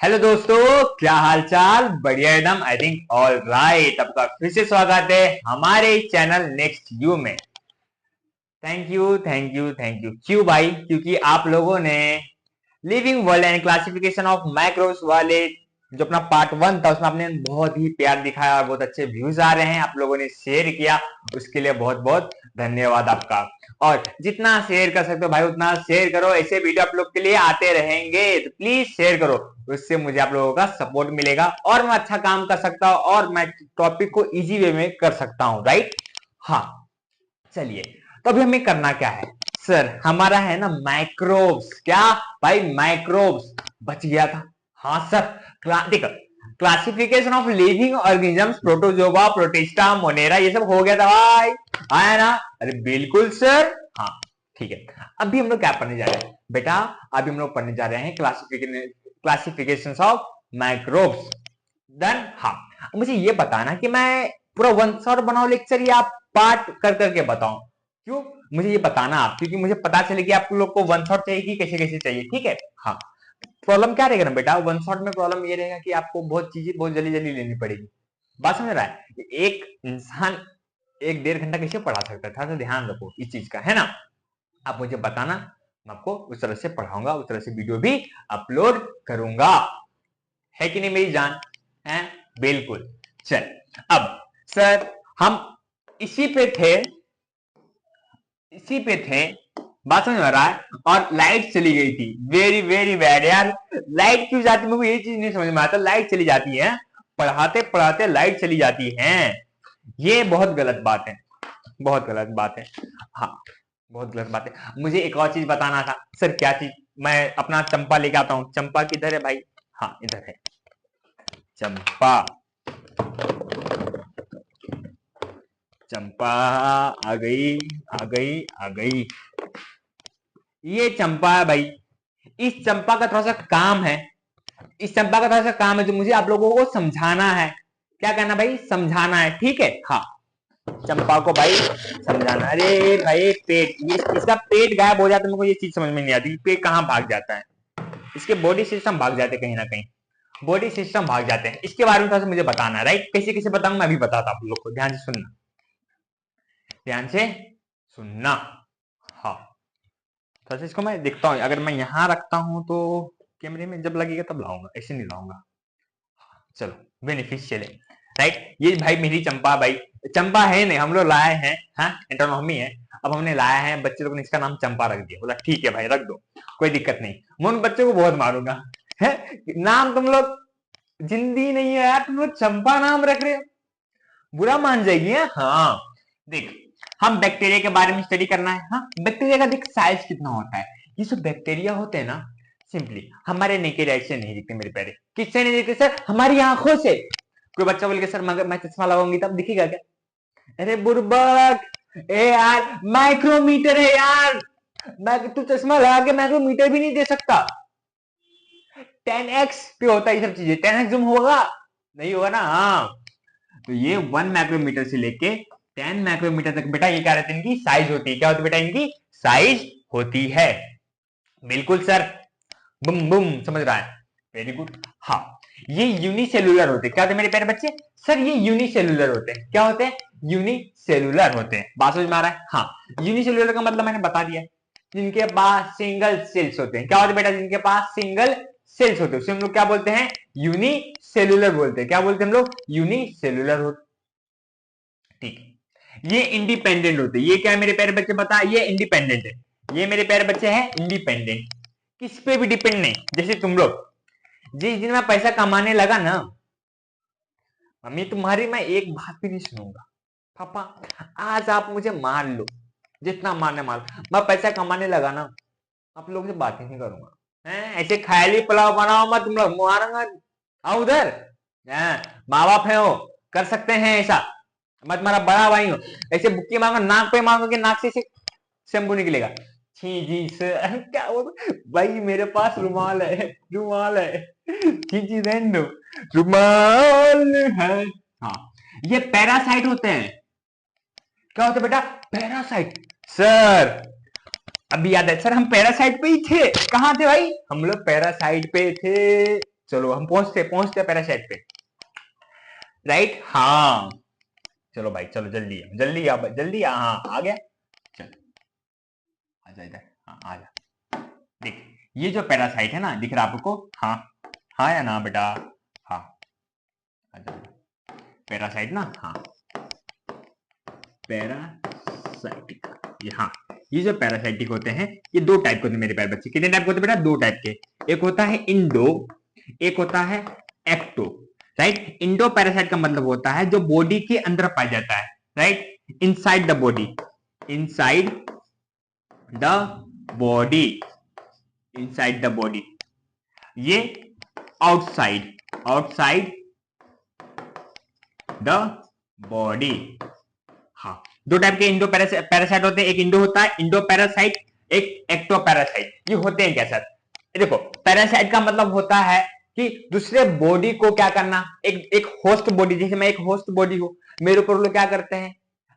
Hello दोस्तों, क्या हाल चाल। बढ़िया एकदम। I think all right. आपका फिर से स्वागत है हमारे चैनल नेक्स्ट यू में। Thank you thank you thank you. क्यों भाई? क्योंकि आप लोगों ने living world and classification of microbes वाले जो अपना पार्ट 1 था उसमें आपने बहुत ही प्यार दिखाया और बहुत अच्छे व्यूज आ रहे हैं। आप लोगों ने शेयर किया, उसके लिए बहुत बहुत धन्यवाद आपका। और जितना शेयर कर सकते हो भाई उतना शेयर करो। ऐसे वीडियो आप लोग के लिए आते रहेंगे, तो प्लीज शेयर करो। उससे मुझे आप लोगों का सपोर्ट मिलेगा और मैं अच्छा काम कर सकता हूँ और मैं टॉपिक को इजी वे में कर सकता हूँ। राइट? हाँ, चलिए। तो अभी हमें करना क्या है सर? हमारा है ना माइक्रोब्स। क्या भाई? माइक्रोब्स बच गया था। हाँ सर, देखो, classification of living organisms, protozoa, protista, Monera, ये सब हो गया था भाई। आया ना? अरे बिल्कुल सर। हाँ ठीक है। अभी हम लोग क्या पढ़ने जा रहे हैं बेटा? अभी हम लोग पढ़ने जा रहे हैं क्लासिफिकेशन ऑफ माइक्रोब्स। डन। हाँ, मुझे ये बताना कि मैं पूरा वन शॉट बनाऊं लेक्चर या पार्ट कर करके बताऊं? क्यों? मुझे ये बताना आप, क्योंकि मुझे पता चले कि आप लोग को वन शॉट चाहिए कि कैसे कैसे चाहिए। ठीक है? हाँ। प्रॉब्लम क्या रहेगा ना बेटा, वन शॉट में प्रॉब्लम ये रहेगा कि आपको बहुत चीजें बहुत जल्दी जल्दी लेनी पड़ेगी। बात समझ रहा है? एक इंसान 1-1.5 घंटा कैसे पढ़ा सकता है? थोड़ा सा ध्यान रखो इस चीज का, है ना? आप मुझे बताना, मैं आपको उस तरह से पढ़ाऊंगा, उस तरह से वीडियो भी अपलोड करूंगा। है कि नहीं मेरी जान? है? बिल्कुल। चल, अब सर हम इसी पे थे, इसी पे थे। बात समझ में आ रहा है? और लाइट चली गई थी। वेरी वेरी बैड यार। लाइट क्यों जाती है मेरे को ये चीज नहीं समझ में आता। लाइट चली जाती है, पढ़ाते पढ़ाते लाइट चली जाती है। ये बहुत गलत बात है, बहुत गलत बात है। हाँ, बहुत गलत बात है। मुझे एक और चीज बताना था सर। क्या चीज? मैं अपना चंपा लेके आता हूँ। चंपा किधर है भाई? हाँ, इधर है चंपा। चंपा आ गई, आ गई, आ गई। ये चंपा है भाई। इस चंपा का थोड़ा सा काम है, इस चंपा का थोड़ा सा काम है जो मुझे आप लोगों को समझाना है। क्या करना भाई? समझाना है। ठीक है? हाँ, चंपा को भाई समझाना। अरे भाई पेट, इसका पेट गायब हो जाता है। मेरे को ये चीज समझ में नहीं आती, पेट कहाँ भाग जाता है। इसके बॉडी सिस्टम भाग जाते हैं कहीं ना कहीं, बॉडी सिस्टम भाग जाते हैं। इसके बारे में थोड़ा सा मुझे बताना है। राइट? कैसे कैसे बताऊंगा मैं भी बताता आप लोग को। ध्यान से सुनना, ध्यान से सुनना। हाँ, थोड़ा सा इसको मैं देखता हूँ। अगर मैं यहाँ रखता हूँ तो कैमरे में जब लगेगा तब लाऊंगा, ऐसे नहीं लाऊंगा। चलो, बेनिफिशियल है। राइट? ये भाई मेरी चंपा भाई। चंपा है नहीं, हम लोग लाए हैं। हाँ, एंटोनॉमी है। अब हमने लाया है, बच्चे लोग ने इसका नाम चंपा रख दिया। बोला ठीक है भाई रख दो, कोई दिक्कत नहीं। मैं उन बच्चों को बहुत मारूंगा। है? नाम तुम लोग जिंदी नहीं है यार, तुम लोग चंपा नाम रख रहे हो, बुरा मान जाएगी। हाँ, देख, हम बैक्टीरिया के बारे में स्टडी करना है। हाँ, बैक्टीरिया का देख साइज कितना होता है। ये जो बैक्टीरिया होते हैं ना, सिंपली हमारे नेकेड आई से नहीं दिखते मेरे प्यारे। किससे नहीं दिखते सर? हमारी आंखों से। कोई बच्चा बोल के सर मगर मैं चश्मा लगाऊंगी तब दिखेगा क्या? अरे बुर्बक, ए यार माइक्रोमीटर है यार। मैं तू चश्मा लगा के माइक्रोमीटर भी नहीं दे सकता। 10x पे होता है ये सब चीजें। 10x जूम होगा? नहीं होगा ना। हाँ, तो ये 1 माइक्रोमीटर से लेके 10 माइक्रोमीटर तक बेटा ये क्या रहती है? इनकी साइज होती है। क्या होती है बेटा? इनकी साइज होती है। बिल्कुल सर, बुम बुम, समझ रहा है? Very good. हाँ, ये यूनिसेलुलर होते हैं। क्या होते हैं मेरे प्यारे बच्चे? सर ये यूनिसेलुलर होते हैं। क्या होते हैं? यूनिसेलुलर होते हैं। बात समझ में आ रहा है? हाँ, यूनिसेलुलर का मतलब मैंने बता दिया, जिनके पास सिंगल सेल्स होते हैं। क्या होते हैं बेटा? जिनके पास सिंगल सेल्स होते हैं उसे हम लोग क्या बोलते हैं? यूनिसेलुलर बोलते हैं। क्या बोलते हैं हम लोग? यूनिसेलुलर होते। ठीक है, ये इंडिपेंडेंट होते हैं। ये क्या है मेरे प्यारे बच्चे? बता, ये इंडिपेंडेंट है। ये मेरे प्यारे बच्चे हैं इंडिपेंडेंट, किस पे भी डिपेंड नहीं। जैसे तुम लोग, जिस दिन मैं पैसा कमाने लगा ना, मम्मी तुम्हारी मैं एक बात भी नहीं सुनूंगा। पापा आज आप मुझे मार लो, जितना मारने मार, मैं पैसा कमाने लगा ना, आप लोगों से बात ही नहीं करूंगा। हैं? ऐसे ख्याली पुलाव बनाओ मत, तुम लोग मारूंगा। आओ उधर। माँ बाप है, हो कर सकते हैं ऐसा। मैं तुम्हारा बड़ा भाई हूँ। ऐसे बुक्की मांगो, नाक पे मांगोगे, नाक से शैम्पू निकलेगा। छी जी सर, क्या भाई मेरे पास रुमाल है, रुमाल है। छी जी रहने दो, रुमाल है। हाँ, ये पैरासाइट होते हैं। क्या होते हैं बेटा? पैरासाइट। सर अभी याद है सर, हम पैरासाइट पे ही थे। कहाँ थे भाई? हम लोग पैरासाइट पे थे। चलो हम पहुंचते पहुंचते पैरासाइट पे, राइट। हाँ चलो भाई, चलो जल्दी जल्दी जल्दी हाँ आ गया। चल आजा इधर, हाँ आजा। देख ये जो पैरासाइट है ना, दिख रहा आपको? हाँ हाँ या ना बेटा? हाँ आजा, पैरासाइट ना, हाँ पैरासाइटिक, ये हाँ, ये जो पैरासाइटिक होते हैं ये दो टाइप के होते हैं मेरे प्यारे बच्चे। कितने टाइप के होते हैं बेटा? दो टाइप के। एक होता है इंडो, एक होता है एक्टो, राइट। इंडो पैरासाइट का मतलब होता है जो बॉडी के अंदर पाया जाता है, right, inside the body, inside the body, inside the body. ये आउटसाइड, आउटसाइड द बॉडी। हाँ दो टाइप के इंडो पैरासाइट होते हैं। एक इंडो होता है इंडो पैरासाइट, एक एक्टो पैरासाइट। ये होते हैं क्या सर? देखो पैरासाइट का मतलब होता है कि दूसरे बॉडी को क्या करना, एक होस्ट बॉडी, जैसे मैं एक होस्ट बॉडी हूं, मेरे ऊपर लोग क्या करते हैं,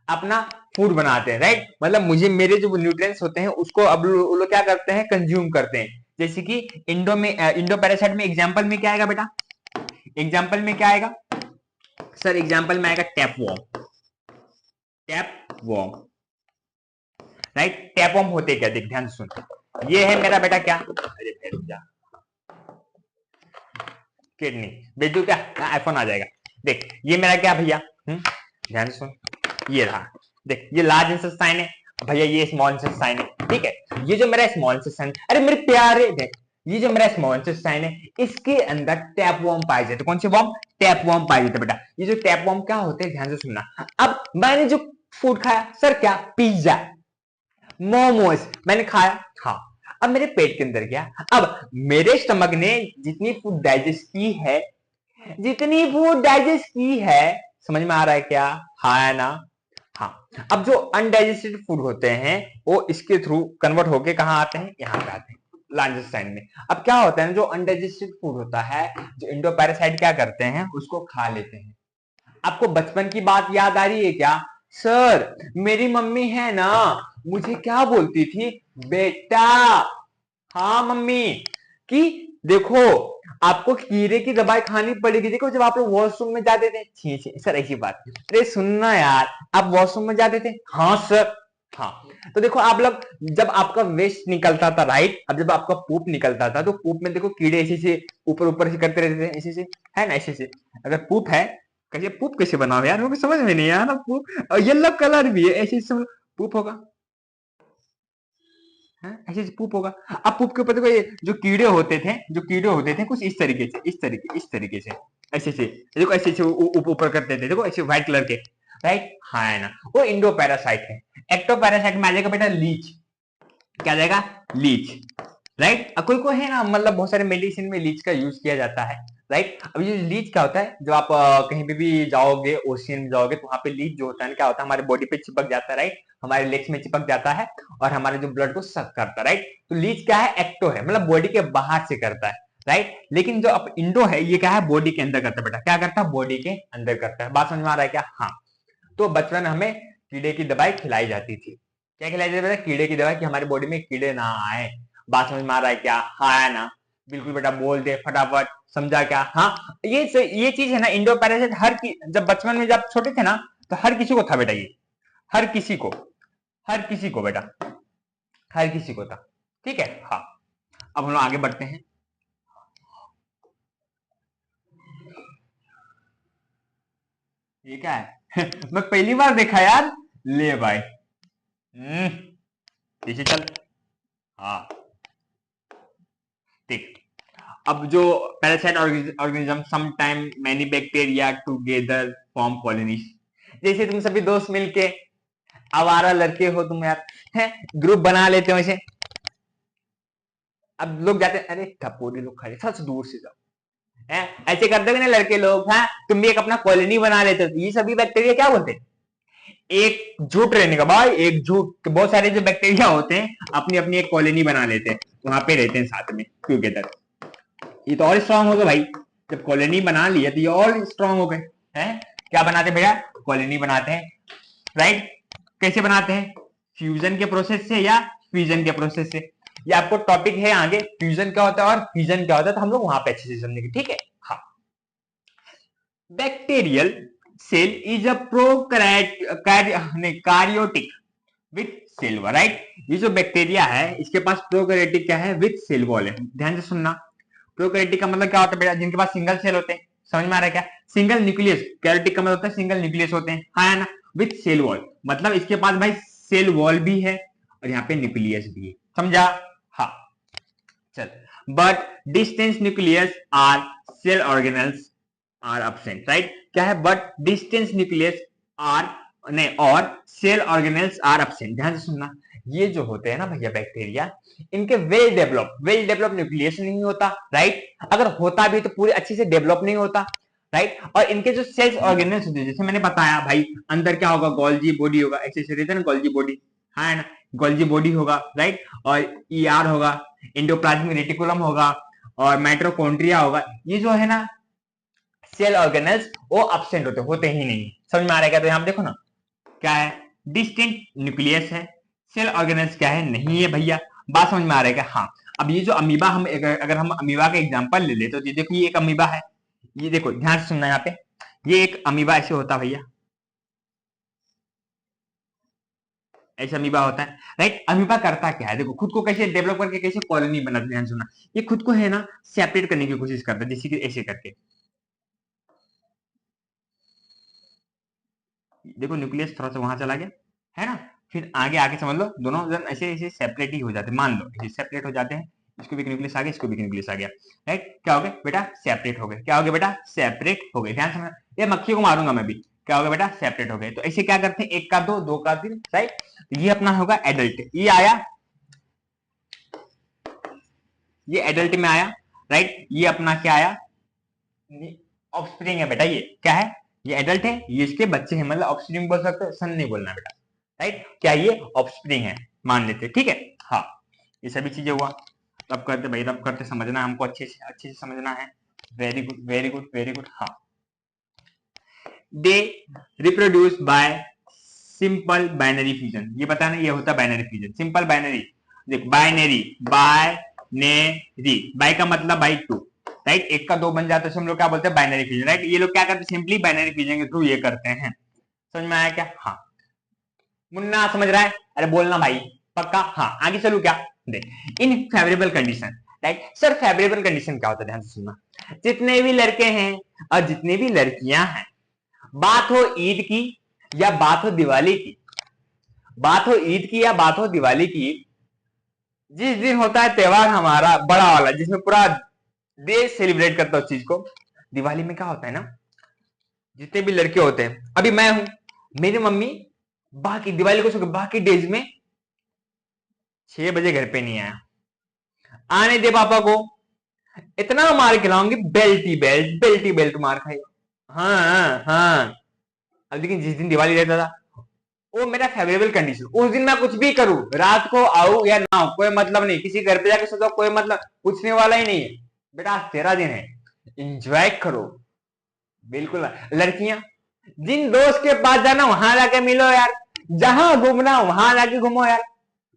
अपना फूड बनाते हैं, राइट। मतलब मुझे मेरे जो न्यूट्रिएंट्स होते हैं उसको अब लोग क्या करते हैं, कंज्यूम करते हैं। जैसे कि इंडो में, इंडो पैरासाइट में एग्जाम्पल में क्या आएगा बेटा? एग्जाम्पल में क्या आएगा सर? एग्जाम्पल में आएगा टैपवॉर्म, टैपवॉर्म, राइट। टैपवॉर्म होते क्या, देख ध्यान से सुन। ये है मेरा बेटा क्या, अरे रुक जा, किडनी बेचू क्या, आईफोन आ जाएगा। देख ये मेरा क्या भैया, ध्यान सुन, ये रहा, देख ये लार्ज इंटेस्टाइन है भैया, ये स्मॉल इंटेस्टाइन है, ठीक है। ये जो मेरा स्मॉल इंटेस्टाइन, अरे मेरे प्यारे देख, ये जो मेरा स्मॉल इंटेस्टाइन है इसके अंदर टैपवॉर्म पाए जाते। कौन से वॉर्म? टैपवॉर्म पाए जाते बेटा। ये जो टैपवॉर्म क्या होते हैं, ध्यान से सुनना। अब मैंने जो फूड खाया सर, क्या? पिज्जा, मोमोज मैंने खाया, हाँ। अब मेरे पेट के अंदर गया, अब मेरे स्टमक ने जितनी फूड डाइजेस्ट की है, जितनी फूड डाइजेस्ट की है, समझ में आ रहा है क्या? हाँ है ना? हाँ। अब जो अनडाइजेस्टेड फूड होते हैं वो इसके थ्रू कन्वर्ट होके कहाँ आते हैं? यहाँ पे आते हैं, लार्ज इंटेस्टाइन में। अब क्या होता है, जो अनडाइजेस्टेड फूड होता है, जो इंडो पैरासाइट क्या करते हैं, उसको खा लेते हैं। आपको बचपन की बात याद आ रही है क्या? सर मेरी मम्मी है ना, मुझे क्या बोलती थी बेटा, हाँ मम्मी, कि देखो आपको कीड़े की दवाई खानी पड़ेगी। देखो जब आप लोग वॉशरूम में जाते थे, छी छी सर ऐसी बात, अरे सुनना यार, आप वॉशरूम में जाते थे? हाँ सर, हाँ। तो देखो आप लोग, जब आपका वेस्ट निकलता था, राइट, अब जब आपका पूप निकलता था तो पूप में देखो कीड़े ऐसे से ऊपर ऊपर से करते रहते थे, ऐसे से, है ना, ऐसे से। अगर पूप है, कैसे पूप कैसे बनाओ यार, मुझे समझ में नहीं आया ना। पूप येलो कलर भी है, ऐसे पूप होगा, ऐसे पूप होगा। अब पूप के ऊपर देखो ये जो कीड़े होते थे, जो कीड़े होते थे कुछ इस तरीके से, इस तरीके से, ऐसे से देखो, ऐसे से ऊपर करते थे, देखो ऐसे व्हाइट कलर के, राइट। हाँ है ना, वो इंडो पैरासाइट है। एक्टो पैरासाइट में आ जाएगा बेटा लीच, क्या जाएगा? Leech, right. कोई कोई है ना, मतलब बहुत सारे मेडिसिन में लीच का यूज किया जाता है, राइट। अब ये लीच क्या होता है, जब आप कहीं पे भी जाओगे, ओशियन में जाओगे, तो वहां पे लीच जो होता है क्या होता है, हमारे बॉडी पे चिपक जाता है, राइट, हमारे लेग्स में चिपक जाता है और हमारे जो ब्लड को सक करता है, राइट। तो लीच क्या है? एक्टो है, मतलब बॉडी के बाहर से करता है, राइट। लेकिन जो अब इंडो है ये क्या है? बॉडी के अंदर करता है बेटा। क्या करता है? बॉडी के अंदर करता है। बात समझ में आ रहा है क्या? हाँ। तो बचपन में हमें कीड़े की दवाई खिलाई जाती थी। क्या खिलाई जाती है? कीड़े की दवाई, कि हमारी बॉडी में कीड़े ना आए। बात समझ में आ रहा है क्या? हाँ है ना? बिल्कुल बेटा, बोल दे फटाफट, समझा क्या? हाँ। ये चीज है ना, इंडो पैरासाइट हर की, जब बचपन में जब छोटे थे ना, तो हर किसी को था बेटा, ये हर किसी को, हर किसी को बेटा, हर किसी को था, ठीक है। हाँ अब हम लोग आगे बढ़ते हैं। ये क्या है? मैं पहली बार देखा यार, ले भाई, पीछे चल, हाँ ठीक। अब जो parasite organism some time many bacteria together form colonies. जैसे तुम सभी दोस्त मिलके, आवारा लड़के हो तुम यार, हैं, ग्रुप बना लेते हो ऐसे। अब लोग जाते हैं, अरे ठपोरी लोग खड़े, सच दूर से जाओ, हैं, ऐसे करते ना लड़के लोग, हैं, तुम भी एक अपना कॉलोनी बना लेते हो। ये सभी बैक्टीरिया क्या बोलते हैं? एकजुट रहने का भाई, एकजुट। तो बहुत सारे जो बैक्टीरिया होते हैं अपनी अपनी एक कॉलोनी बना लेते हैं, वहां पे रहते हैं साथ में टुगेदर। ये तो और स्ट्रांग हो गए भाई, जब कॉलोनी बना लिया तो ये और स्ट्रांग हो गए, हैं। क्या बनाते हैं भैया? कॉलोनी बनाते हैं, राइट। कैसे बनाते हैं? फ्यूजन के प्रोसेस से या फ्यूजन के प्रोसेस से? ये आपको टॉपिक है आगे, फ्यूजन क्या होता है और फिजन क्या होता है, तो हम लोग वहां पे अच्छे से समझेंगे, ठीक है। हाँ, bacterial cell is a prokaryotic with cell wall, right. ये जो बैक्टीरिया है इसके पास प्रोकैरियोटिक क्या है, विथ सेल वॉल है। ध्यान से सुनना, प्रोकैरियोटिक का मतलब क्या होता है बेटा, जिनके पास सिंगल सेल होते हैं, समझ में आ रहा है क्या, सिंगल न्यूक्लियस। कैरियोटिक का मतलब होता है सिंगल न्यूक्लियस होते हैं, हाँ है ना, विथ सेल वॉल, मतलब इसके पास भाई सेल वॉल भी है और यहाँ पे न्यूक्लियस भी है, समझा। हाँ चल, but distinct nucleus are cell organelles are absent, right. क्या है, बट डिस्टेंस न्यूक्लियस आर नहीं और सेल ऑर्गेनल्स आर एब्सेंट। ध्यान से सुनना, ये जो होते हैं ना भैया बैक्टीरिया, इनके वेल डेवलप न्यूक्लियस नहीं होता, राइट। अगर होता भी तो पूरे अच्छे से डेवलप नहीं होता, राइट। और इनके जो सेल्स ऑर्गेनल्स होते हैं, जैसे मैंने बताया भाई, अंदर क्या होगा, गोल्जी बॉडी होगा, ऐसे रहते हैं ना गोल्जी बॉडी, हाँ है ना, गोल्जी बॉडी होगा, राइट। और ईआर होगा, एंडोप्लाज्मिक रेटिकुलम होगा और माइटोकॉन्ड्रिया होगा। ये जो है ना सेल ऑर्गेनल्स वो एब्सेंट होते ही नहीं, समझ में आ रहा है क्या। तो यहाँ देखो ना, क्या है, डिस्टिंक्ट न्यूक्लियस है, सेल ऑर्गेनल्स क्या है, नहीं है भैया। बात समझ में आ रहा है क्या। हाँ, अब ये जो अमीबा, हम अगर हम अमीबा का एग्जांपल ले ले तो ये देखो, ये एक अमीबा है, ये देखो ध्यान से सुनना, यहाँ पे ये एक अमीबा ऐसे होता है भैया, ऐसे अमीबा होता है, राइट। अमीबा करता क्या है, देखो खुद को कैसे डेवलप करके कैसे कॉलोनी बनाता है, ध्यान सुनना, ये खुद को है ना सेपरेट करने की कोशिश करता है, जैसे कि ऐसे करके, देखो न्यूक्लियस थोड़ा सा वहां चला गया, है ना, फिर आगे आके समझ लो दोनों जन ऐसे ऐसे सेपरेट ही हो जाते हैं, मान लो ऐसे सेपरेट हो जाते हैं, इसको भी न्यूक्लियस आ गया, इसको भी न्यूक्लियस आ गया, राइट। क्या हो गया बेटा, सेपरेट हो गए, क्या हो गया बेटा, सेपरेट हो गए। ध्यान समझना, ये मक्खी को मारूंगा मैं भी, क्या हो गया बेटा, सेपरेट हो गए। तो ऐसे क्या करते हैं, एक का दो, दो का तीन, राइट। ये अपना होगा एडल्ट, ये आया, ये एडल्ट में आया, राइट। ये अपना क्या आया, ऑफस्प्रिंग है बेटा, ये क्या है, ये एडल्ट है, ये इसके बच्चे हैं, मतलब ऑफस्प्रिंग बोल सकते हो, सन नहीं बोलना बेटा, राइट। क्या ये ऑफस्प्रिंग है, मान लेते, ठीक है। हाँ, ये सभी चीजें हुआ, तब करते भाई, तब करते, समझना हमको अच्छे से समझना है। Very good very good very good. हाँ, they reproduce by simple binary fusion, ये बताना, ये होता है बाइनरी फ्यूजन, सिंपल बाइनरी, देख बाइनरी, बाइनरी, बाय का मतलब बाई टू, राइट। एक का दो बन जाता है, हम लोग क्या बोलते हैं, बाइनरी फ्यूजन, राइट। ये लोग क्या करते हैं, सिंपली बाइनरी फ्यूजन के थ्रू ये करते हैं, समझ में आया क्या। हाँ, मुन्ना समझ रहा है, अरे बोलना भाई, पक्का। हाँ, आगे चलू क्या, देख इन favourable condition, right. Sir favourable condition क्या होता है, ध्यान से सुनना, जितने भी लड़के हैं और जितनी भी लड़कियां हैं, बात हो ईद की या बात हो दिवाली की, बात हो ईद की या बात हो दिवाली की, जिस दिन होता है त्योहार हमारा बड़ा वाला, जिसमें पूरा देश सेलिब्रेट करता है उस चीज को, दिवाली में क्या होता है ना, जितने भी लड़के होते हैं, अभी मैं हूं, मेरी मम्मी बाकी दिवाली को बाकी डेज में 6 बजे घर पे नहीं आया, आने दे पापा को, इतना मार खिलाऊंगी, बेल्ट ही बेल्ट मार खाएगा। हाँ हाँ, अब लेकिन जिस दिन दिवाली रहता था, वो मेरा फेवरेबल कंडीशन, उस दिन मैं कुछ भी करूं, रात को आऊं या ना आऊं, कोई मतलब नहीं, किसी घर पे जाके सोचो, कोई मतलब पूछने वाला ही नहीं है, बेटा आज तेरा दिन है, एंजॉय करो। बिल्कुल, लड़कियां जिन दोस्त के पास जाना वहां जाके मिलो यार, जहां घूमना वहां जाके घूमो यार,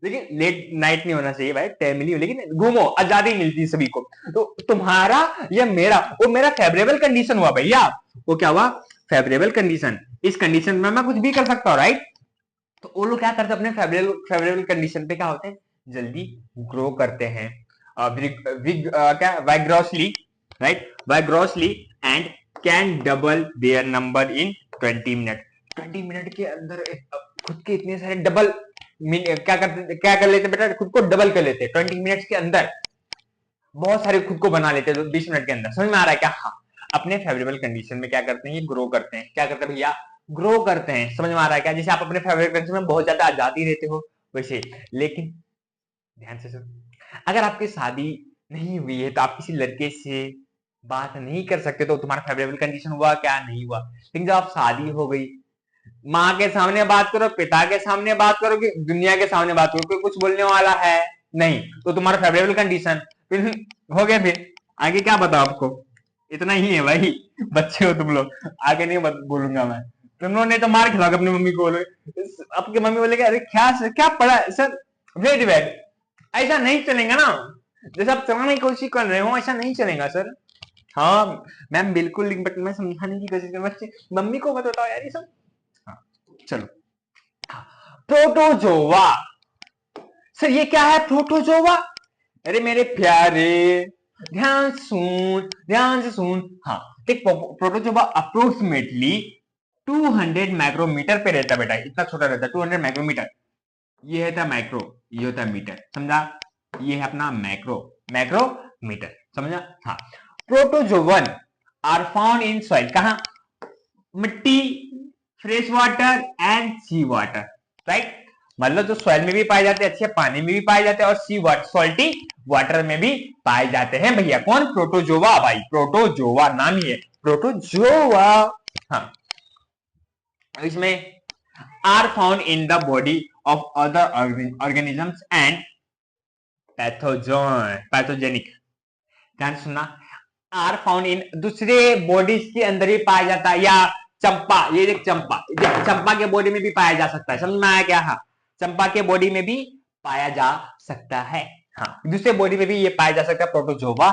लेकिन लेट नाइट नहीं होना चाहिए भाई, टाइमली, लेकिन घूमो, आजादी मिलती है सभी को। तो तुम्हारा या मेरा, वो मेरा फेवरेबल कंडीशन हुआ भैया, वो क्या हुआ, फेवरेबल कंडीशन। इस कंडीशन में मैं कुछ भी कर सकता हूँ, राइट। तो वो लोग क्या करते हैं, अपने फेवरेबल कंडीशन पे क्या होते हैं, जल्दी ग्रो करते हैं, क्या vigorously, right, vigorously, and can double their number in 20 minute, 20 minute के अंदर खुद के इतने सारे डबल, क्या कर लेते बेटा, खुद को डबल कर लेते 20 मिनट्स के अंदर, बहुत सारे खुद को बना लेते हैं 20 मिनट के अंदर, समझ में आ रहा है क्या। हाँ, अपने फेवरेबल कंडीशन में क्या करते हैं, ये ग्रो करते हैं, क्या करते हैं भैया, ग्रो करते हैं, समझ में आ रहा है क्या। जैसे आप अपने फेवरेट कंडीशन में बहुत ज्यादा आजादी रहते हो वैसे, लेकिन ध्यान से सुन, अगर आपकी शादी नहीं हुई है तो आप किसी लड़के से बात नहीं कर सकते, तो तुम्हारा फेवरेबल कंडीशन हुआ क्या, नहीं हुआ। लेकिन जब आप शादी हो गई, माँ के सामने बात करो, पिता के सामने बात करो, कि दुनिया के सामने बात करो, कोई कुछ बोलने वाला है नहीं, तो तुम्हारा फेवरेबल कंडीशन फिर हो गया। फिर आगे क्या बताओ आपको, इतना ही है भाई, बच्चे हो तुम लोग, आगे नहीं बोलूंगा मैं, तुम लोगों ने तो मार खिलाओगे अपनी मम्मी को, बोलोगे, आपकी मम्मी बोलेगी अरे क्या क्या पढ़ा सर, वेरी बैड, ऐसा नहीं चलेगा ना, जैसे आप चलाने की कोशिश कर रहे हो ऐसा नहीं चलेगा सर। हाँ मैम बिल्कुल, बट मैं समझाने की कोशिश कर, बच्चे मम्मी को मत बताओ यार ये सब। हाँ चलो, प्रोटोजोआ। सर ये क्या है प्रोटोजोआ? अरे मेरे प्यारे, ध्यान से सुन। हाँ एक प्रोटोजोआ अप्रोक्सीमेटली 200 माइक्रोमीटर पे रहता है बेटा, इतना छोटा रहता है 200 माइक्रोमीटर। ये है था माइक्रो, ये होता है मीटर, समझा? ये है अपना माइक्रोमीटर, समझा? हाँ protozoan are found in soil, कहा? मिट्टी, fresh water and sea water, right? मतलब जो सॉइल में भी पाए जाते हैं, अच्छे पानी में भी पाए जाते हैं, और सी वाटर सॉल्टी वाटर में भी पाए जाते हैं भैया। कौन? प्रोटोजोआ भाई, प्रोटोजोआ नाम ही है प्रोटोजोआ। हाँ इसमें are found in the body of other organisms and pathogenic. ध्यान सुनना, आर फाउंड इन दूसरे बॉडीज के अंदर भी पाया जाता है, या चंपा, ये देख चंपा, चंपा के बॉडी में भी पाया जा सकता है, समझ में आया क्या? हाँ चंपा के बॉडी में भी पाया जा सकता है। हाँ दूसरे बॉडी में भी ये पाया जा सकता है प्रोटोजोआ।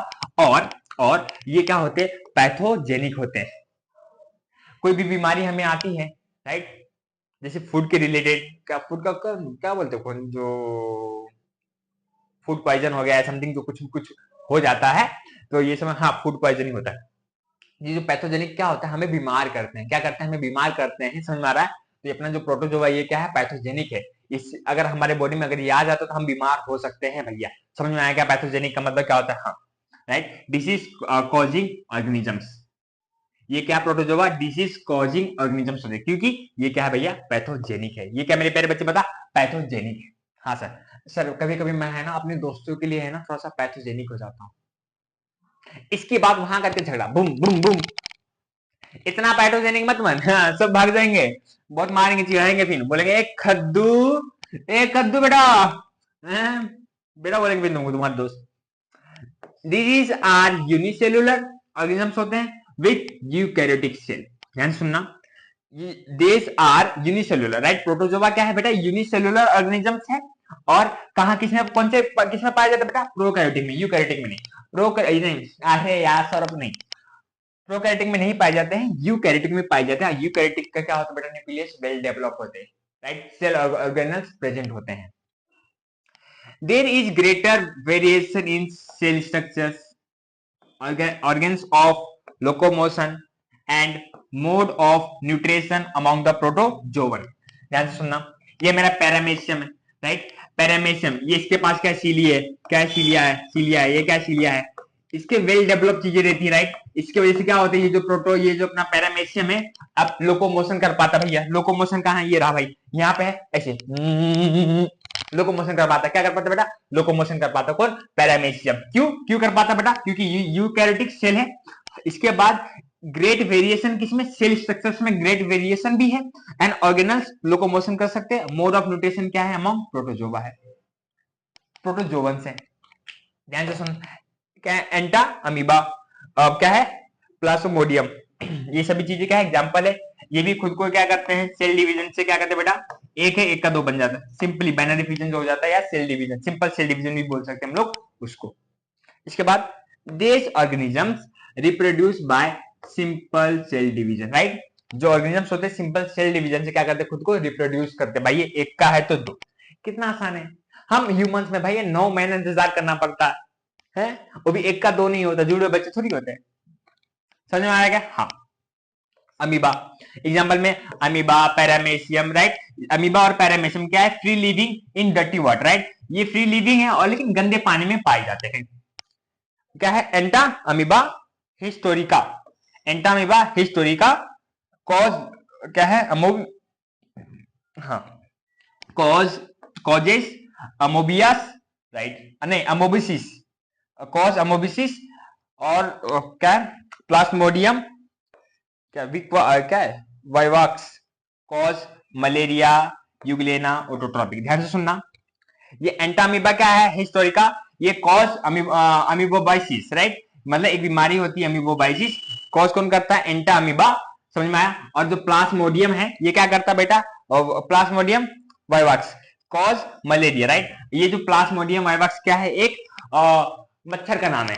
और ये क्या होते हैं? पैथोजेनिक होते हैं। कोई भी बीमारी हमें आती है, राइट, जैसे फूड के रिलेटेड, फूड का क्या बोलते हैं, जो फूड पॉइजन हो गया है समथिंग, जो कुछ हो जाता है, तो ये समय हाँ फूड पॉइजनिंग होता है। ये जो पैथोजेनिक क्या होता है, हमें बीमार करते हैं, क्या करते हैं? हमें बीमार करते हैं, समझ में आ रहा है? तो अपना जो प्रोटोजोआ ये क्या है? पैथोजेनिक है। इस अगर हमारे बॉडी में अगर ये आ जाता है तो हम बीमार हो सकते हैं भैया। समझ में आया क्या पैथोजेनिक का मतलब क्या होता है? हाँ राइट, डिसीज कॉजिंग ऑर्गेनिजम्स। ये क्या प्रोटोजोआ? डिसीज कॉजिंग ऑर्गेनिजम्स होते हैं, क्योंकि ये क्या है भैया? पैथोजेनिक है। ये क्या मेरे प्यारे बच्चे बता? पैथोजेनिक है। हाँ सर कभी कभी मैं है ना अपने दोस्तों के लिए है ना थोड़ा सा पैथोजेनिक हो जाता हूँ। इसके बाद वहां करके झगड़ा, बुम बुम बुम, इतना पैथोजेनिक मत बन। हाँ, सब भाग जाएंगे, बहुत मारेंगे चिढ़ाएंगे, फिर बोलेंगे एक कद्दू बेटा, बेटा बोलेंगे फिर तुमको तुम्हारे दोस्त। These आर यूनिसेलुलर ऑर्गेनिजम्स होते हैं विथ यूकैरियोटिक सेल। ध्यान सुनना, these are unicellular, right? Protozoa क्या है बेटा? यूनिसेलुलर ऑर्गेनिजम्स है। और कहा किसमें किसमें पाया जाता है बेटा? प्रोकैरियोटिक में, यूकैरियोटिक में नहीं। नहीं, अरे यार सौरभ नहीं, प्रोकैरियोटिक में नहीं पाए जाते हैं, यूकैरियोटिक में पाए जाते हैं। यूकैरियोटिक का क्या होता है बेटा? न्यूक्लियस वेल डेवलप होते हैं, राइट? सेल ऑर्गेनल्स प्रेजेंट होते हैं। There is greater variation in cell structures, organs of locomotion and mode of nutrition among the protozoan। ध्यान से सुनना, ये मेरा पैरामेशियम है, राइट? पैरामेशियम, ये इसके पास क्या सीलिया है? क्या सीलिया है? सीलिया है। ये क्या सीलिया है? इसके वेल डेवलप चीजें रहती है, राइट? इसकी वजह से क्या होता है? ये जो अपना पैरामेशियम है अब लोकोमोशन कर पाता भैया। लोकोमोशन कहाँ है? ये रहा भाई, यहाँ पे है, ऐसे लोकोमोशन कर पाता। क्या कर पाता बेटा? लोकोमोशन कर पाता। कौन? पैरामेशियम। क्यों कर पाता बेटा? क्योंकि यूकैरियोटिक सेल है। इसके बाद ग्रेट वेरिएशन किसमें? सेल स्ट्रक्चर्स में ग्रेट वेरिएशन भी है, एंड ऑर्गेनल्स लोकोमोशन कर सकते हैं। मोड ऑफ न्यूट्रिशन क्या है? अमंग प्रोटोजोआ है, प्रोटोजोवन से। ध्यान से सुन, क्या है? एंटा अमीबा, क्या है? प्लाज्मोडियम, ये सभी चीजें क्या है? एग्जांपल है। ये भी खुद को क्या करते हैं? सेल डिवीजन से क्या करते हैं बेटा? एक है, एक का दो बन जाता है, सिंपली बाइनरी फिजन जो हो जाता है, या cell division, simple cell division भी बोल सकते हैं हम लोग उसको। इसके बाद this organisms reproduce by simple cell division, right? जो ऑर्गेनिजम्स होते हैं सिंपल सेल डिवीजन से क्या करते हैं? खुद को रिप्रोड्यूस करते हैं। भाई ये एक का है तो दो, कितना आसान है। हम ह्यूमंस में भाई 9 महीने इंतजार करना पड़ता है, वो भी एक का दो नहीं होता, जुड़े बच्चे थोड़ी होते हैं। समझ में आया क्या? हाँ अमीबा, एग्जांपल में अमीबा, पैरामेशियम, राइट? अमीबा और पैरामेशियम क्या है? Free living in dirty water, right? ये फ्री लिविंग है और लेकिन गंदे पानी में पाए जाते हैं। क्या है? Entamoeba histolytica, Entamoeba histolytica. Cause क्या है? हाँ कॉजेस अमोबियस, राइट? नहीं अमोबिसिस, कॉज अमोबिसिस, और क्या है? प्लाज्मोडियम, क्या है? वाइवाक्स, कॉज मलेरिया, यूग्लेना ऑटोट्रॉपिक। ध्यान से सुनना, ये एंटामीबा क्या है? हिस्टोरिका, ये कॉज अमीबोबाइसिस, राइट? मतलब एक बीमारी होती है अमीबोबाइसिस, कॉज कौन करता है? एंटा अमीबा। समझ में आया? और जो प्लाज्मोडियम है ये क्या करता है बेटा? Plasmodium vivax, cause malaria, right. ये जो प्लाज्मोडियम वाइवाक्स क्या है, एक मच्छर का नाम है।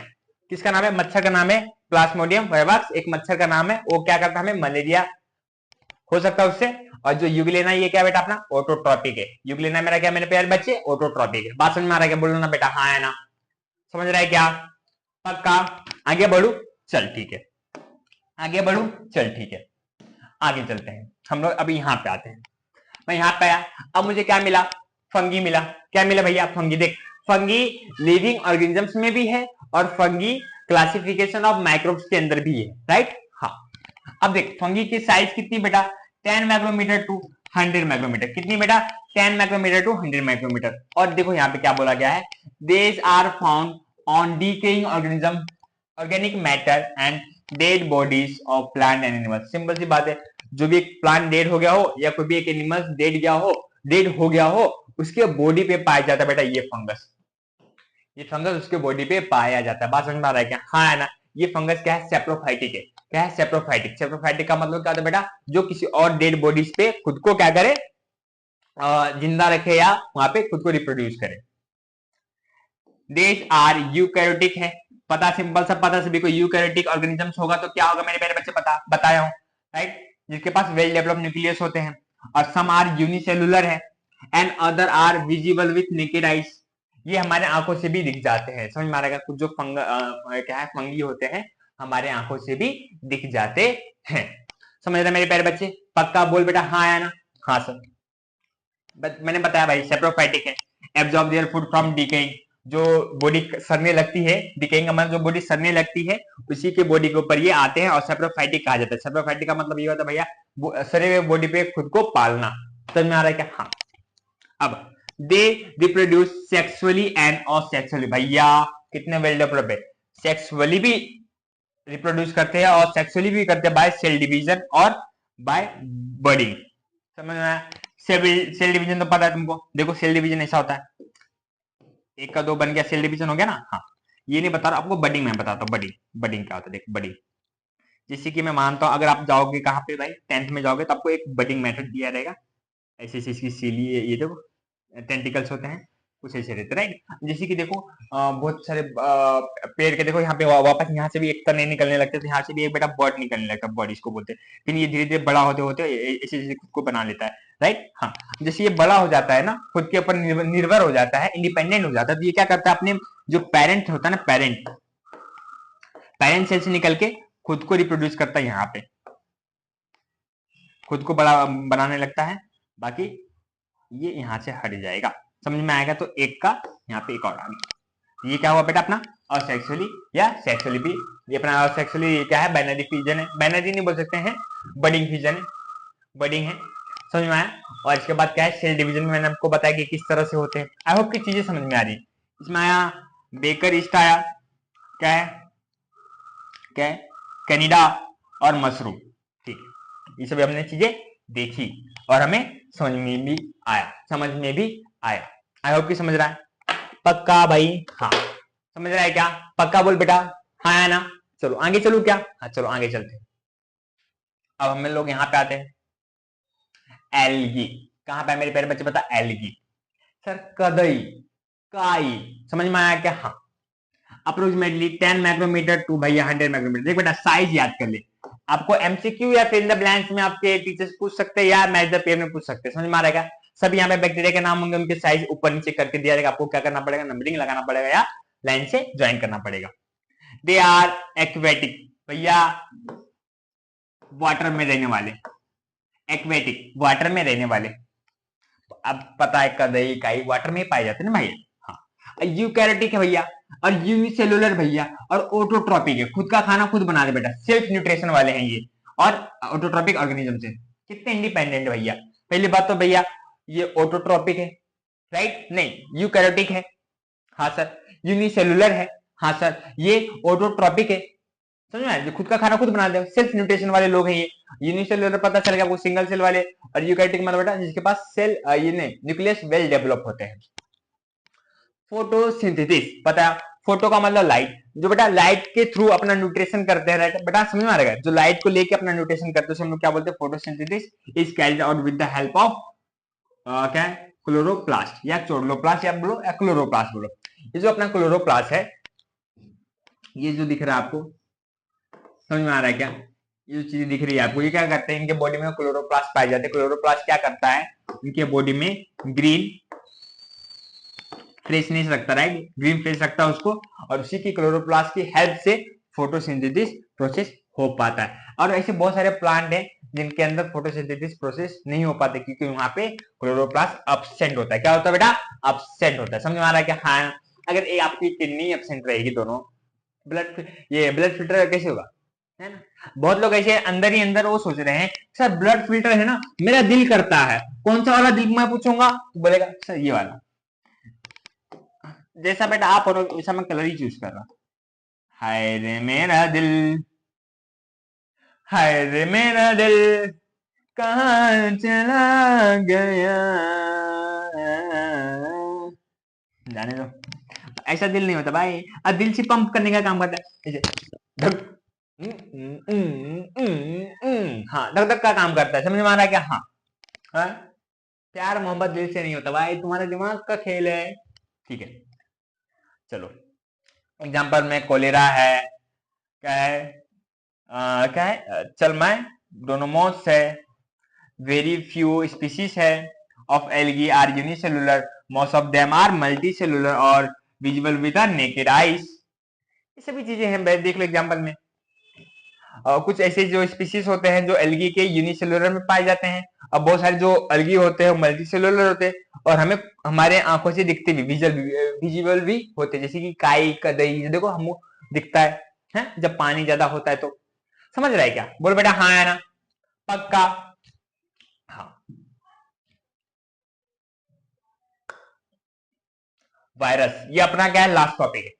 किसका नाम है? मच्छर का नाम है प्लाज्मोडियम वाइवाक्स, एक मच्छर का नाम है। वो क्या करता है? हमें मलेरिया हो सकता है उससे। और जो यूग्लेना, ये क्या बेटा अपना ऑटोट्रॉपिक है। यूग्लेना मेरा क्या मेरे प्यारे बच्चे? ऑटोट्रॉपिक है। बात समझ में आ रहा है क्या? बोलो ना बेटा हाँ है ना, समझ रहा है क्या? पक्का? आगे बढ़ू, चल ठीक है, आगे बढ़ू, चल ठीक है, आगे चलते हैं हम लोग। अभी यहाँ पे आते हैं, मैं यहाँ पे आया, अब मुझे क्या मिला? फंगी मिला। क्या मिला भैया? फंगी। देख, फंगी लिविंग ऑर्गेनिजम्स में भी है और फंगी क्लासिफिकेशन ऑफ माइक्रोब्स के अंदर भी है, राइट। हाँ, अब देख फंगी की साइज कितनी बेटा? 10 माइक्रोमीटर टू 100 माइक्रोमीटर। कितनी बेटा? 10 माइक्रोमीटर टू 100 माइक्रोमीटर। और देखो यहाँ पे क्या बोला गया है, these are found on decaying organism, organic matter and dead bodies of plant and animals. Simple सी बात है, जो भी एक प्लांट डेड हो गया हो या कोई भी एक एनिमल डेड हो गया हो, उसके बॉडी पे पाया जाता है बेटा ये फंगस। ये फंगस उसके बॉडी पे पाया जाता है। बात समझ में आ रहा है क्या? हाँ है ना। ये फंगस क्या है? सेप्रोफाइटिक है। क्या है? सेप्रोफाइटिक। सेप्रोफाइटिक का मतलब क्या होता है बेटा? जो किसी और डेड बॉडीज पे खुद को क्या करे? जिंदा रखे या वहां पे खुद को रिप्रोड्यूस करे। देश आर यूकैरियोटिक है। पता, सिंपल सा पता, सभी को यूकैरियोटिक ऑर्गेनिजम्स होगा तो क्या होगा मेरे प्यारे बच्चे? बताया हूं, राइट। जिसके पास वेल डेवलप्ड न्यूक्लियस होते हैं। और सम आर यूनिसेलुलर है and other are visible with naked eyes. ये हमारे आंखों से भी दिख जाते हैं। समझ में आ रहा है? कुछ जो क्या है फंगी होते हैं, हमारे आंखों से भी दिख जाते हैं। समझ रहे मेरे प्यारे बच्चे? पक्का बोल बेटा हाँ या ना? हाँ सर। मैंने बताया भाई सेप्रोफाइटिक है, absorb their food from decaying. जो बॉडी सड़ने लगती है, डीकेइंग का मतलब जो बॉडी सड़ने लगती है, उसी के बॉडी के ऊपर ये आते हैं और सेप्रोफाइटिक कहा जाता है। सेप्रोफाइटिक का मतलब ये होता है भैया सड़े हुए बॉडी पे खुद को पालना। समझ में आ रहा है क्या? हाँ। अब they reproduce sexually and asexually. भैया कितने वेल डेवलप्ड है, सेक्सुअली भी रिप्रोड्यूस करते हैं और सेक्सुअली भी करते हैं, बाय सेल डिवीजन और बाय बर्डिंग। समझ में आया? सेल डिवीजन तो पता है तुमको। देखो सेल डिवीजन ऐसा होता है, एक का दो बन गया, सेल डिवीजन हो गया ना। हाँ, ये नहीं बता रहा आपको, बडिंग मैं बताता हूँ। बडिंग, बडिंग क्या होता है? देखो बडिंग, जैसे कि मैं मानता हूँ अगर आप जाओगे कहाँ पे भाई, 10th में जाओगे तो आपको एक बडिंग मेथड दिया रहेगा। ऐसे ऐसे इसकी सीली, ये देखो टेंटिकल्स होते हैं, कुछ ऐसे रहते, राइट। जैसे कि देखो बहुत सारे पेड़ के देखो यहाँ पे वापस यहाँ से भी एक तने निकलने लगते हैं, तो यहाँ से भी एक बेटा बर्ड निकलने लगता है, बर्ड इसको बोलते हैं। फिर ये धीरे धीरे बड़ा होते होते ऐसे ऐसे खुद को बना लेता है, राइट। हाँ, जैसे ये बड़ा हो जाता है ना, खुद के ऊपर निर्भर हो जाता है, इंडिपेंडेंट हो जाता है, तो ये क्या करता है? अपने जो पेरेंट होता है ना, पेरेंट सेल से निकल के खुद को रिप्रोड्यूस करता है, यहाँ पे खुद को बड़ा बनाने लगता है। बाकी ये यहां से हट जाएगा। समझ में आएगा? तो एक का यहाँ पे एक और आ गया। ये क्या हुआ बेटा अपना असेक्सुअली या सेक्सुअली भी। ये अपना असेक्सुअली क्या है? बाइनरी फिजन है। बाइनरी नहीं बोल सकते हैं, बडिंग फिजन है, बडिंग है। समझ में आया? और इसके बाद क्या है? सेल डिवीजन में मैंने आपको बताया कि किस तरह से होते हैं। आई होप की चीजें समझ में आ रही। इसमें आया बेकर ईस्ट, आया क्या है? क्या है? कैनिडा और मशरूम। ठीक है, ये सब हमने चीजें देखी और हमें समझ में भी आया। आई होप कि समझ रहा है। पक्का भाई? हाँ, समझ रहा है क्या? पक्का बोल बेटा हाँ है ना। चलो आगे चलो क्या? हाँ चलो आगे चलते हैं। अब हम लोग यहाँ पे आते हैं, एल्गी। कहाँ पे मेरे प्यारे बच्चे बता? एल्गी। सर कदई, काई, समझ में आया क्या? हाँ, अप्रोक्सीमेटली 10 माइक्रोमीटर टू भैया 100 माइक्रोमीटर। देख बेटा साइज याद कर ले। आपको एमसीक्यू या फिर इन द ब्लैंक्स में आपके टीचर्स पूछ सकते हैं या मैच द पेयर में पूछ सकते हैं। समझ में आ रहा है? सब यहाँ पे बैक्टीरिया के नाम होंगे, उनके साइज ऊपर नीचे करके दिया जाएगा। आपको क्या करना पड़ेगा? नंबरिंग लगाना पड़ेगा या लाइन से ज्वाइन करना पड़ेगा। दे आर एक्वेटिक, भैया वाटर में रहने वाले, एक्वेटिक वाटर में रहने वाले। अब पता है कदई काई वाटर में पाए जाते हैं ना भैया। हाँ, यूकैरियोटिक है भैया और यूनिसेलुलर भैया और ऑटोट्रॉपिक है, खुद का खाना खुद बना दे बेटा, सेल्फ न्यूट्रिशन वाले हैं ये। और ऑटोट्रॉपिक ऑर्गेनिज्म से कितने इंडिपेंडेंट भैया। पहली बात तो भैया ये ऑटोट्रॉपिक है, राइट? नहीं, यूकैरियोटिक है, हाँ सर। यूनिसेलुलर है, हाँ सर। ये ऑटोट्रॉपिक है, समझ में? जो खुद का खाना खुद बना दे, सेल्फ न्यूट्रिशन वाले लोग हैं ये। यूनिसेलुलर पता चल गया आपको, सिंगल सेल वाले। और यूकैरियोटिक मतलब बेटा जिसके पास सेल ये नहीं न्यूक्लियस वेल डेवलप होते हैं। फोटोसिंथेसिस पता है? फोटो का मतलब लाइट, जो बेटा लाइट के थ्रू अपना न्यूट्रिशन करते हैं, राइट बेटा? समझ में आ रहा है? जो लाइट को लेके अपना न्यूट्रिशन करते हैं हम लोग क्या बोलते हैं? Photosynthesis is carried out with the help of क्या है? क्लोरोप्लास्ट या चोरलोप्लास्ट या बोलो या क्लोरोप्लास्ट बोलो। ये जो अपना क्लोरोप्लास्ट है, ये जो दिख रहा है आपको, समझ में आ रहा है क्या? ये जो चीज दिख रही है आपको, ये क्या करते हैं, इनके बॉडी में क्लोरोप्लास्ट पाए जाते हैं। क्लोरोप्लास्ट क्या करता है, इनके बॉडी में ग्रीन फ्रेशनेस रखता है, राइट, ग्रीन फ्रेश रखता है उसको, और उसी की क्लोरोप्लास्ट की हेल्प से फोटोसिंथेसिस प्रोसेस हो पाता है। और ऐसे बहुत सारे प्लांट हैं जिनके अंदर फोटोसिंथेसिस प्रोसेस नहीं हो पाते, क्योंकि वहां पे क्लोरोप्लास्ट एब्सेंट होता है। क्या होता है बेटा? एब्सेंट होता है। समझ में आ रहा है क्या? हाँ, अगर ये आपकी किडनी एब्सेंट रहेगी, दोनों ब्लड फिल्टर कैसे होगा, है ना? बहुत लोग ऐसे अंदर ही अंदर वो सोच रहे हैं, सर ब्लड फिल्टर है ना, मेरा दिल करता है, कौन सा वाला दिल मैं पूछूंगा तो बोलेगा सर ये वाला। जैसा बेटा आप और वैसा मैं कलर ही चूज कर रहा। हाय रे मेरा दिल, हाय रे मेरा दिल कहाँ चला गया, जाने दो, ऐसा दिल नहीं होता भाई। अब दिल से पंप करने का काम करता है, जैसे हाँ धक धक का काम करता है। समझ में आ रहा है क्या? हाँ, हाँ? प्यार मोहब्बत दिल से नहीं होता भाई, तुम्हारे दिमाग का खेल है। ठीक है, चलो एग्जाम्पल में कोलेरा है, क्या है, क्या है, चलमाय डोनोमोस है, वेरी फ्यू स्पीसीज है of algae are unicellular, most of them are multicellular और visible with the naked eyes. ये सभी चीजें हैं, देख लो एग्जाम्पल में। कुछ ऐसे जो स्पीसीज होते हैं जो एल्गी के यूनिसेलुलर में पाए जाते हैं, अब बहुत सारे जो एल्गी होते हैं मल्टी सेलुलर होते हैं, और हमें हमारे आंखों से दिखते भी, विजिबल भी होते हैं, जैसे कि काई कदई, देखो हम दिखता है जब पानी ज्यादा होता है तो। समझ रहा है क्या? बोल बेटा हाँ है ना? पक्का? हाँ। वायरस, ये अपना क्या है, लास्ट टॉपिक है।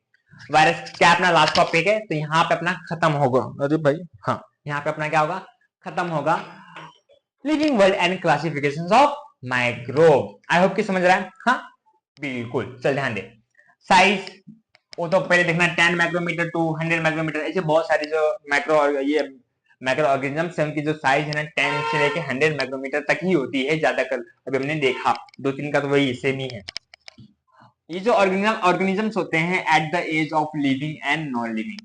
वायरस क्या अपना लास्ट टॉपिक है, तो यहाँ पे अपना खत्म होगा। अरे भाई हाँ, यहाँ पे अपना क्या होगा, खत्म होगा living world and classifications of microbe. I hope कि समझ रहा है। हाँ बिल्कुल, चल ध्यान दे। साइज वो तो पहले देखना, 10 माइक्रोमीटर टू 100 माइक्रोमीटर, ऐसे बहुत सारी जो माइक्रो ऑर्गेनिजम्स है, उनकी जो साइज है ना 10 से लेके 100 माइक्रोमीटर तक ही होती है ज्यादातर। अभी हमने देखा 2-3 का तो वही सेम ही है। ये जो ऑर्गेनिजम्स होते हैं at the edge of living and non living,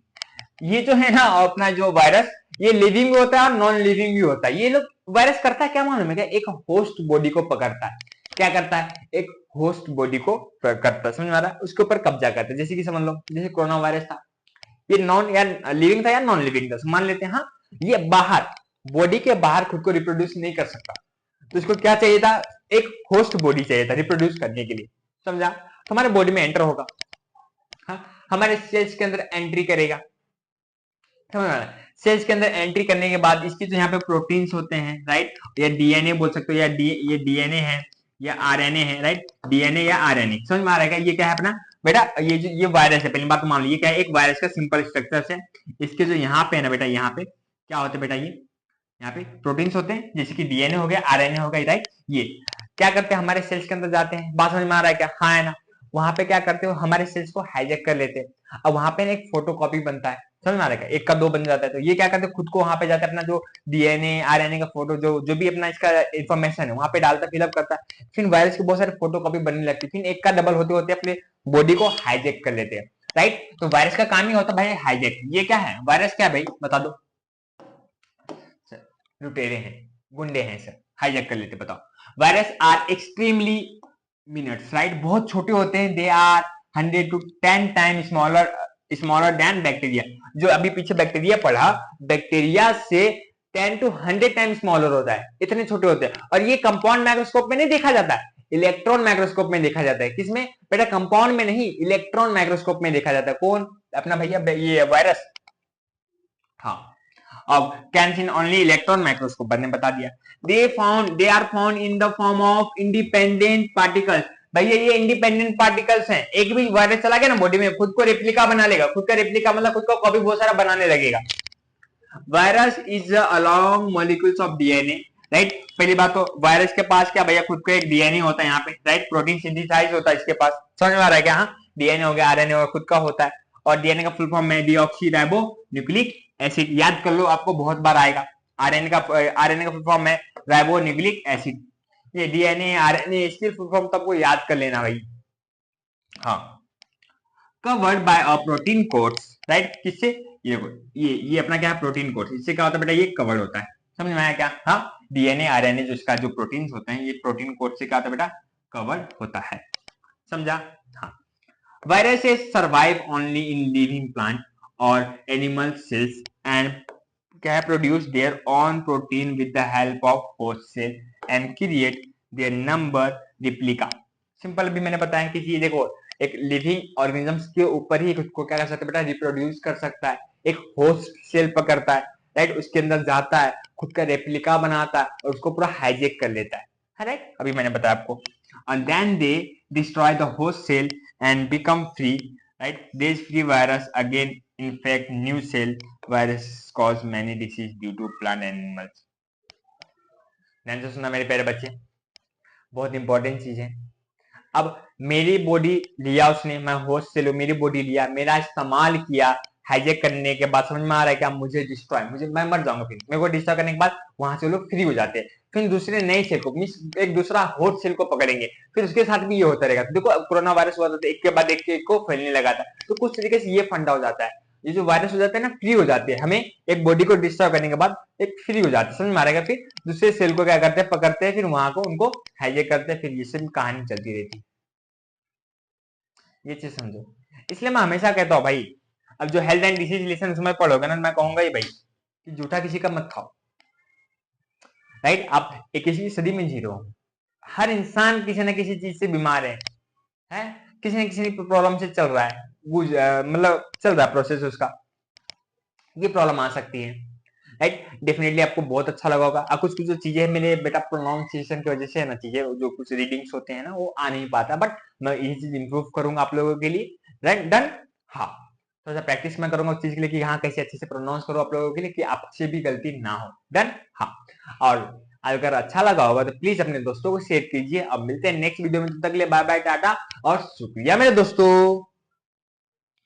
ये जो है ना अपना जो वायरस, ये लिविंग भी होता है और नॉन लिविंग भी होता है। ये लोग वायरस करता है क्या मालूम है क्या? एक होस्ट बॉडी को पकड़ता है। क्या करता है? एक होस्ट बॉडी को करता है, समझ में आ रहा है? उसके ऊपर कब्जा करता है। जैसे कि समझ लो, जैसे कोरोना वायरस था, ये नॉन या लिविंग था या नॉन लिविंग था, मान लेते हैं। हाँ, ये बाहर बॉडी के बाहर खुद को रिप्रोड्यूस नहीं कर सकता, तो इसको क्या चाहिए था? एक होस्ट बॉडी चाहिए था रिप्रोड्यूस करने के लिए। समझा? तो हमारे बॉडी में एंटर होगा, हाँ, हमारे सेल्स के अंदर एंट्री करेगा। समझ में आ रहा है? सेल्स के अंदर एंट्री करने के बाद इसके जो यहाँ पे प्रोटीन्स होते हैं, राइट, या डीएनए बोल सकते हो, या ये डीएनए है या आरएनए है, राइट, डीएनए या आरएनए। समझ में आ रहा है क्या? ये क्या है अपना बेटा, ये वायरस है। पहली बात तो मान लो, ये क्या है? एक वायरस का सिंपल स्ट्रक्चर है। इसके जो यहाँ पे है ना बेटा, यहाँ पे क्या होते हैं बेटा, ये यहाँ पे प्रोटीन्स होते हैं, जैसे कि डीएनए हो गया, आरएनए हो गया, राइट। ये क्या करते हैं? हमारे सेल्स के अंदर जाते हैं। बात समझ में आ रहा है क्या? हाँ है ना? वहां पे क्या करते हो? हमारे सेल्स को हाईजैक कर लेते हैं। अब वहां पे एक फोटोकॉपी बनता है। समझ में आ रहा है? एक का दो बन जाता है। तो ये क्या करते हैं? खुद को वहां पे जाकर अपना जो डीएनए आरएनए का फोटो, जो भी अपना इसका इन्फॉर्मेशन है वहां पे डालता, फिलअप करता है। फिर वायरस के बहुत सारे फोटोकॉपी बनने लगती है, फिर एक का डबल होते होते अपने बॉडी को हाईजैक कर लेते हैं, राइट। तो वायरस का काम ही होता है भाई हाईजैक। ये क्या है? वायरस क्या है भाई, बता दो। लुटेरे हैं, गुंडे हैं सर, हाईजैक कर लेते। बताओ, virus are extremely minutes, right, बहुत छोटे होते हैं। They are 100 to 10 time smaller than bacteria. जो अभी पीछे बैक्टीरिया पढ़ा, बैक्टीरिया से 10 to 100 टाइम स्मॉलर होता है, इतने छोटे होते हैं। और ये कंपाउंड माइक्रोस्कोप में नहीं देखा जाता है, इलेक्ट्रॉन माइक्रोस्कोप में देखा जाता है। किसमें बेटा? कंपाउंड में नहीं, इलेक्ट्रॉन माइक्रोस्कोप में देखा जाता है। कौन? अपना भैया ये वायरस। हाँ, अब कैन ओनली इलेक्ट्रॉन माइक्रोस्कोप मैंने बता दिया। They are found in the form of independent particles. भैया ये इंडिपेंडेंट पार्टिकल्स हैं। एक भी वायरस चला गया ना बॉडी में, खुद को रेप्लिका बना लेगा। खुद का रेप्लिका मतलब खुद का कॉपी बहुत सारा बनाने लगेगा। Virus is along molecules of DNA, right. पहली बात तो वायरस के पास क्या भैया, खुद को एक डीएनए होता है यहाँ पे, राइट, प्रोटीन सिंथेसाइज होता है इसके पास। समझ में आ रहा है क्या? हाँ, डीएनए हो गया, आरएनए हो गया, खुद का होता है। और डीएनए का फुल फॉर्म में डीऑक्सी राइबो न्यूक्लिक एसिड। याद कर लो, आपको बहुत बार आएगा। आरएनए का फुल फॉर्म है राइबो न्यूक्लिक एसिड। ये डीएनए आरएनए इसकी फुल फॉर्म तो आपको याद कर लेना भाई। हाँ, covered by a protein quotes, right, किससे, ये अपना क्या है, प्रोटीन कोट्स, इससे क्या होता है बेटा, ये कवर्ड होता है, समझ में आया क्या। हाँ, डीएनए आरएनए जो इसका जो प्रोटीन्स होते हैं, ये प्रोटीन कोट से क्या होता है बेटा, कवर्ड होता है, समझा। हाँ, viruses survive only in living plant और एनिमल सेल्स एंड क्या produce their own protein with the help of host cell and create their number replica. Simple भी मैंने बताया कि ये देखो, एक लिविंग ऑर्गेनिजम्स के ऊपर ही खुद को क्या कर सकता है बेटा, रिप्रोड्यूस कर सकता है। एक होस्ट सेल पकड़ता है, राइट, उसके अंदर जाता है, खुद का रेप्लिका बनाता है और उसको पूरा हाईजेक कर लेता है, राइट, अभी मैंने बताया आपको। and then they destroy the host cell and become free, right, these free virus again infect new cell. Virus cause many disease due to plant animals। ध्यान से सुनना मेरे प्यारे बच्चे, बहुत इंपॉर्टेंट चीज है। अब मेरी बॉडी लिया उसने, मैं होस्ट सेल हूं, मेरी बॉडी लिया, मेरा इस्तेमाल किया, हाईजेक करने के बाद समझ में आ रहा है क्या, मुझे डिस्ट्रॉय, मुझे, मैं मर जाऊंगा, फिर मेरे को डिस्ट्रॉय करने के बाद वहां से लोग फ्री हो जाते हैं, फिर दूसरे नए सेल को मींस एक दूसरा होस्ट सेल को पकड़ेंगे, फिर उसके साथ भी ये होता रहेगा। देखो कोरोना वायरस हुआ था, एक के बाद एक को फैलने लगा था, तो कुछ तरीके से ये फंडा हो जाता है, ये जो वायरस हो जाता है ना, फ्री हो जाते हैं, हमें एक बॉडी को डिस्ट्रॉय करने के बाद एक फ्री हो जाते हैं, समझ में आ रहा है। फिर दूसरे सेल को क्या करते हैं, पकड़ते हैं, फिर वहां को उनको हाईजेक करते हैं, फिर ये सब कहानी चलती रहती है, ये चीज समझो। इसलिए मैं हमेशा कहता हूँ भाई, अब जो हेल्थ एंड डिसीज रिलेशन उसमें पढ़ोगे ना, मैं कहूंगा ही भाई कि जूठा किसी का मत खाओ, राइट। आप 21वीं सदी में जी रहे हो, हर इंसान किसी न किसी चीज से बीमार है, किसी न किसी प्रॉब्लम से चल रहा है, मतलब चल रहा है प्रोसेस उसका, ये प्रॉब्लम आ सकती है, राइट। डेफिनेटली आपको बहुत अच्छा लगा होगा। कुछ कुछ जो चीजें मेरे बेटा प्रोनाउंसिएशन की वजह से है ना, चीजें जो कुछ रीडिंग्स होते हैं ना वो आ नहीं पाता, बट मैं ये चीज इंप्रूव करूंगा आप लोगों के लिए, राइट, डन। हाँ, थोड़ा सा प्रैक्टिस मैं करूंगा उस चीज के लिए कि हाँ कैसे अच्छे से प्रोनाउंस करो आप लोगों के लिए, कि आपसे भी गलती ना हो, डन। हाँ, और अगर अच्छा लगा होगा तो प्लीज अपने दोस्तों को शेयर कीजिए। अब मिलते हैं नेक्स्ट वीडियो में, तब तक के लिए बाय बाय, टाटा और शुक्रिया मेरे दोस्तों।